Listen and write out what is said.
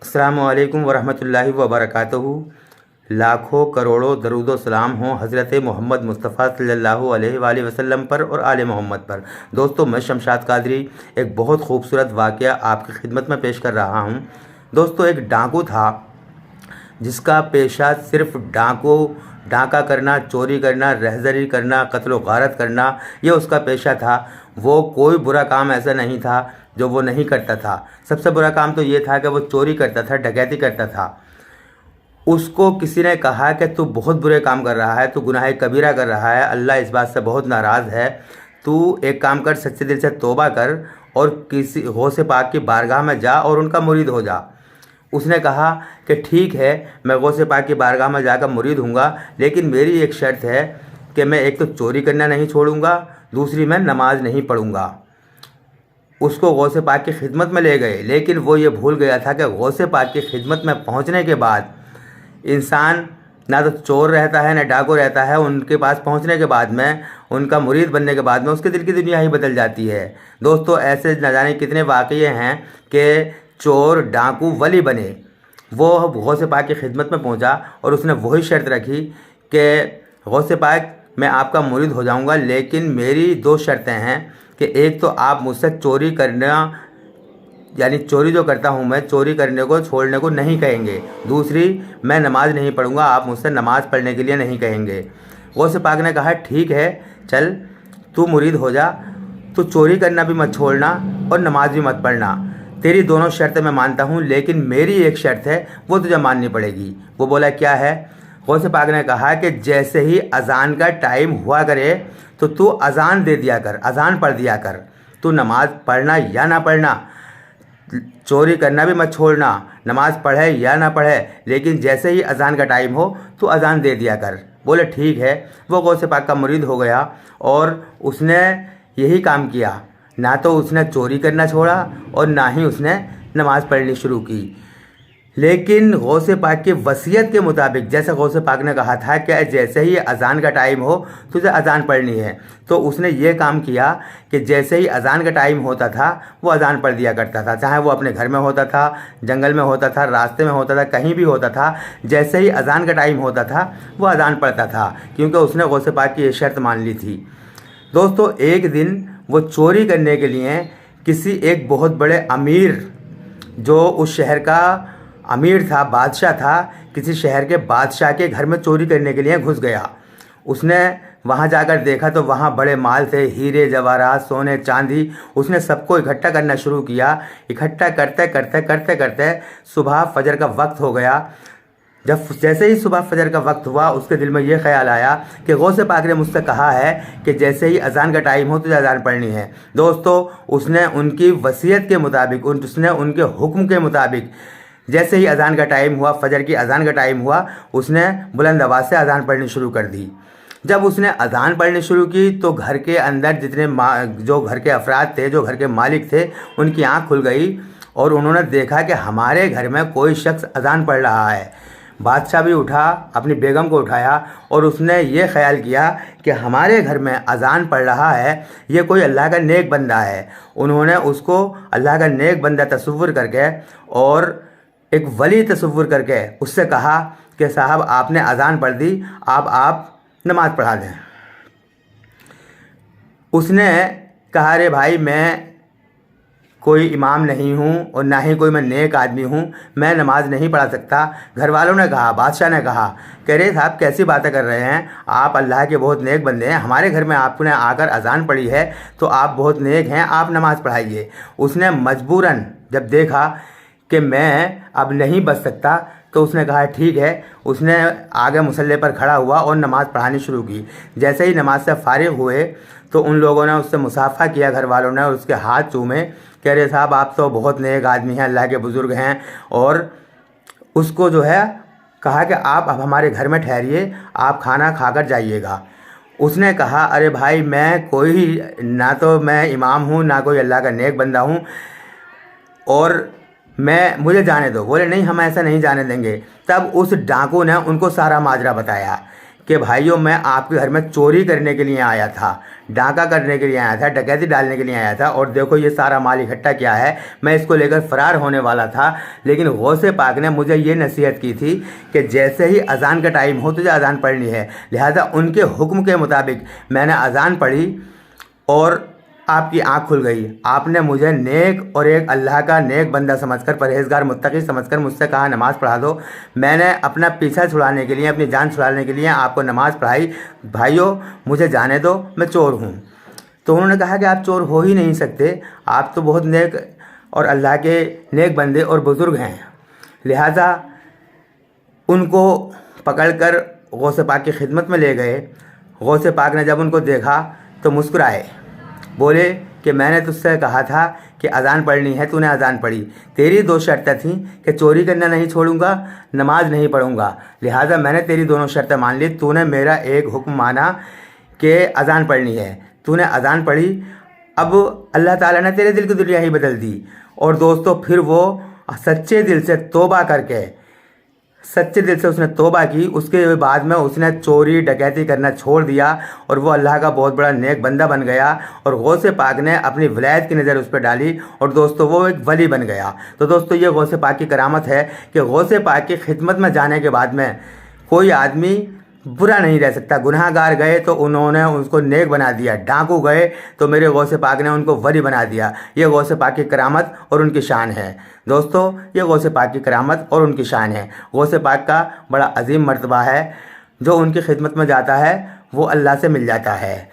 अस्सलामुअलैकुम वरहमतुल्लाहि वबरकातुहू। लाखों करोड़ों दरूदो सलाम हों हज़रत मोहम्मद मुस्तफ़ा सल्लल्लाहु अलैहि वसल्लम पर और आले मोहम्मद पर। दोस्तों, मैं शमशाद कादरी एक बहुत खूबसूरत वाक़या आपकी खिदमत में पेश कर रहा हूँ। दोस्तों, एक डाकू था जिसका पेशा सिर्फ डाका करना, चोरी करना, रहज़री करना, कत्ल गारत करना, ये उसका पेशा था। वो कोई बुरा काम ऐसा नहीं था जो वो नहीं करता था। सबसे बुरा काम तो ये था कि वो चोरी करता था, डकैती करता था। उसको किसी ने कहा कि तू बहुत बुरे काम कर रहा है, तू गुनाह कबीरा कर रहा है, अल्लाह इस बात से बहुत नाराज़ है। तू एक काम कर, सच्चे दिल से तौबा कर और किसी गौसे पाक की बारगाह में जा और उनका मुरीद हो जा। उसने कहा कि ठीक है, मैं गौसे पाक की बारगाह में जाकर मुरीद हूँगा, लेकिन मेरी एक शर्त है कि मैं एक तो चोरी करना नहीं छोड़ूंगा, दूसरी मैं नमाज नहीं पढ़ूंगा। उसको गौसे पाक की खिदमत में ले गए, लेकिन वो ये भूल गया था कि गौसे पाक की खिदमत में पहुंचने के बाद इंसान ना तो चोर रहता है ना डाकू रहता है। उनके पास पहुंचने के बाद में, उनका मुरीद बनने के बाद में उसके दिल की दुनिया ही बदल जाती है। दोस्तों, ऐसे न जाने कितने वाक़ये हैं कि चोर डाकू वली बने। वो गौसे पाक की खिदमत में पहुंचा और उसने वही शर्त रखी कि गौसे पाक, मैं आपका मुरीद हो जाऊंगा, लेकिन मेरी दो शर्तें हैं कि एक तो आप मुझसे चोरी करना, यानी चोरी जो करता हूँ मैं, चोरी करने को छोड़ने को नहीं कहेंगे। दूसरी, मैं नमाज नहीं पढ़ूंगा, आप मुझसे नमाज पढ़ने के लिए नहीं कहेंगे। गौसे पाक ने कहा ठीक है, चल तू मुरीद हो जा, तू चोरी करना भी मत छोड़ना और नमाज भी मत पढ़ना। तेरी दोनों शर्तें मैं मानता हूँ, लेकिन मेरी एक शर्त है, वो तुझे माननी पड़ेगी। वो बोला, क्या है? गौसे पाक ने कहा कि जैसे ही अजान का टाइम हुआ करे तो तू अजान दे दिया कर, अजान पढ़ दिया कर। तू नमाज पढ़ना या ना पढ़ना, चोरी करना भी मत छोड़ना, नमाज पढ़े या ना पढ़े, लेकिन जैसे ही अजान का टाइम हो तो अजान दे दिया कर। बोले ठीक है। वो गौसे पाक का मुरीद हो गया और उसने यही काम किया। ना तो उसने चोरी करना छोड़ा और ना ही उसने नमाज पढ़नी शुरू की। लेकिन गौसे पाक की वसीयत के मुताबिक, जैसे गौसे पाक ने कहा था कि जैसे ही अजान का टाइम हो तुझे अजान पढ़नी है, तो उसने ये काम किया कि जैसे ही अजान का टाइम होता था वो अजान पढ़ दिया करता था। चाहे वो अपने घर में होता था, जंगल में होता था, रास्ते में होता था, कहीं भी होता था, जैसे ही अजान का टाइम होता था वो अजान पढ़ता था, क्योंकि उसने गौसे पाक की ये शर्त मान ली थी। दोस्तों, एक दिन वो चोरी करने के लिए किसी एक बहुत बड़े अमीर, जो उस शहर का अमीर था, बादशाह था, किसी शहर के बादशाह के घर में चोरी करने के लिए घुस गया। उसने वहाँ जाकर देखा तो वहाँ बड़े माल थे, हीरे जवाहरात, सोने चांदी। उसने सबको इकट्ठा करना शुरू किया। इकट्ठा करते करते करते करते सुबह फजर का वक्त हो गया। जब जैसे ही सुबह फजर का वक्त हुआ, उसके दिल में ये ख्याल आया कि गौसे पाक ने मुझसे कहा है कि जैसे ही अजान का टाइम हो तो अजान पढ़नी है। दोस्तों, उसने उनकी वसीयत के मुताबिक, उसने उनके हुक्म के मुताबिक, जैसे ही अजान का टाइम हुआ, फजर की अजान का टाइम हुआ, उसने बुलंद आवाज़ से अजान पढ़नी शुरू कर दी। जब उसने अजान पढ़नी शुरू की तो घर के अंदर जितने जो घर के अफराद थे, जो घर के मालिक थे, उनकी आँख खुल गई और उन्होंने देखा कि हमारे घर में कोई शख्स अजान पढ़ रहा है। बादशाह भी उठा, अपनी बेगम को उठाया और उसने ये ख्याल किया कि हमारे घर में अजान पढ़ रहा है, ये कोई अल्लाह का नेक बंदा है। उन्होंने उसको अल्लाह का नेक बंदा तसव्वुर करके और एक वली तसव्वुर करके उससे कहा कि साहब, आपने अजान पढ़ दी, आप नमाज पढ़ा दें। उसने कहा, अरे भाई, मैं कोई इमाम नहीं हूँ और ना ही कोई मैं नेक आदमी हूँ, मैं नमाज नहीं पढ़ा सकता। घर वालों ने कहा, बादशाह ने कहा कि अरे साहब, कैसी बातें कर रहे हैं आप, अल्लाह के बहुत नेक बंदे हैं, हमारे घर में आपने आकर अजान पढ़ी है तो आप बहुत नेक हैं, आप नमाज पढ़ाइए। उसने मजबूरन जब देखा कि मैं अब नहीं बच सकता तो उसने कहा ठीक है। उसने आगे मुसल्ले पर खड़ा हुआ और नमाज़ पढ़ानी शुरू की। जैसे ही नमाज से फारिग हुए तो उन लोगों ने उससे मुसाफा किया, घर वालों ने, और उसके हाथ चूमे कि अरे साहब, आप तो बहुत नेक आदमी हैं, अल्लाह के बुज़ुर्ग हैं। और उसको जो है कहा कि आप अब हमारे घर में ठहरिए, आप खाना खाकर जाइएगा। उसने कहा, अरे भाई, मैं कोई, ना तो मैं इमाम हूँ, ना कोई अल्लाह का नेक बंदा हूँ, और मुझे जाने दो। बोले नहीं, हम ऐसा नहीं जाने देंगे। तब उस डाकू ने उनको सारा माजरा बताया कि भाइयों मैं आपके घर में चोरी करने के लिए आया था, डाका करने के लिए आया था, डकैती डालने के लिए आया था, और देखो ये सारा माल इकट्ठा किया है, मैं इसको लेकर फ़रार होने वाला था। लेकिन गौसे पाक ने मुझे ये नसीहत की थी कि जैसे ही अज़ान का टाइम हो तुझे अज़ान पढ़नी है। लिहाजा उनके हुक्म के मुताबिक मैंने अज़ान पढ़ी और आपकी आँख खुल गई। आपने मुझे नेक और एक अल्लाह का नेक बंदा समझकर, परहेजगार मुत्तकी समझकर मुझसे कहा नमाज़ पढ़ा दो। मैंने अपना पीछा छुड़ाने के लिए, अपनी जान छुड़ाने के लिए आपको नमाज़ पढ़ाई। भाइयों मुझे जाने दो, मैं चोर हूँ। तो उन्होंने कहा कि आप चोर हो ही नहीं सकते, आप तो बहुत नेक और अल्लाह के नेक बंदे और बुज़ुर्ग हैं। लिहाजा उनको पकड़कर गौसे पाक की खिदमत में ले गए। गौसे पाक ने जब उनको देखा तो मुस्कुराए, बोले कि मैंने तुझसे कहा था कि अज़ान पढ़नी है, तूने अज़ान पढ़ी। तेरी दो शर्तें थीं कि चोरी करना नहीं छोड़ूंगा, नमाज नहीं पढ़ूंगा। लिहाजा मैंने तेरी दोनों शर्तें मान ली। तूने मेरा एक हुक्म माना कि अज़ान पढ़नी है, तूने अज़ान पढ़ी। अब अल्लाह ताला ने तेरे दिल की दुनिया ही बदल दी। और दोस्तों फिर वो सच्चे दिल से तौबा करके, सच्चे दिल से उसने तौबा की। उसके बाद में उसने चोरी डकैती करना छोड़ दिया और वो अल्लाह का बहुत बड़ा नेक बंदा बन गया। और गौसे पाक ने अपनी वलायत की नज़र उस पर डाली और दोस्तों वो एक वली बन गया। तो दोस्तों ये गौसे पाक की करामत है कि गौसे पाक की खिदमत में जाने के बाद में कोई आदमी बुरा नहीं रह सकता। गुनाहगार गए तो उन्होंने उसको नेक बना दिया, डाकू गए तो मेरे गौसे पाक ने उनको वली बना दिया। ये गौसे पाक की करामत और उनकी शान है। दोस्तों ये गौसे पाक की करामत और उनकी शान है। गौसे पाक का बड़ा अजीम मर्तबा है, जो उनकी खिदमत में जाता है वो अल्लाह से मिल जाता है।